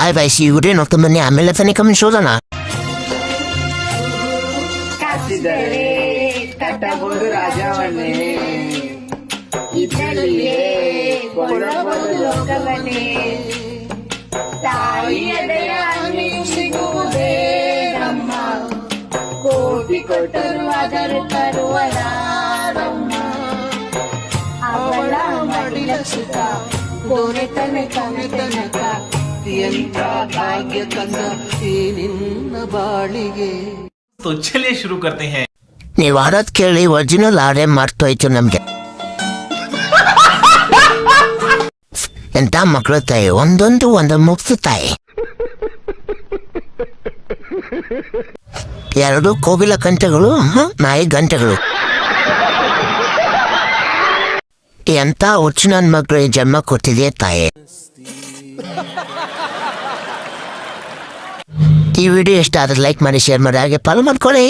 ಬಾಯ್ bye see ಯುಡೇ ನೋಡ್ತಾ ಬನ್ನಿ, ಆಮೇಲೆ ತಾನೇ ಕಮೆಂಟ್ಸ್ ಓದೋಣ. ಕಾಸಿದರೆ ಕಟ್ಟಬಹುದು ರಾಜವನ್ನೇ, ಇದರಲ್ಲಿಯೇ ಕೊಳ್ಳಬಹುದು ಲೋಕವನ್ನೇ. ತಾಯಿಯ ದಯ ನೀವು ಸಿಗುವುದೇ ನಮ್ಮ, ಕೋಟಿ ಕೊಟ್ಟರು ಅದರ ತರುವರಾರಮ್ಮ. ಅವಳ ಮಡಿಲ ಸುತ ಗೋರೆ ತನಕ ಎಂಥ ಭಾಗ್ಯ ತಂದ ಈ ನಿನ್ನ ಬಾಳಿಗೆ. तो चलिए शुरू करते हैं. ನೀವು ಆಡೋದ್ ಕೇಳಿ ಒರಿಜಿನಲ್ ಆಡೇ ಮರ್ತೋಯ್ತು ನಮ್ಗೆ. ಎಂತ ಮಕ್ಕಳು ತಾಯಿ, ಒಂದೊಂದು ಮುಕ್ತ ತಾಯಿ. ಎರಡು ಕೋಗಿಲ ಕಂಠಗಳು, ನಾಯಿ ಗಂಟೆಗಳು. ಎಂತ ಹುಚ್ಚು ನನ್ನ ಮಕ್ಕಳು ಜನ್ಮ ಕೊಟ್ಟಿದೆ ತಾಯಿ. ಈ ವಿಡಿಯೋ ಇಷ್ಟ ಆದ್ರೆ ಲೈಕ್ ಮಾಡಿ, ಶೇರ್ ಮಾಡಿ, ಹಾಗೆ ಫಾಲೋ ಮಾಡ್ಕೊಳ್ಳಿ.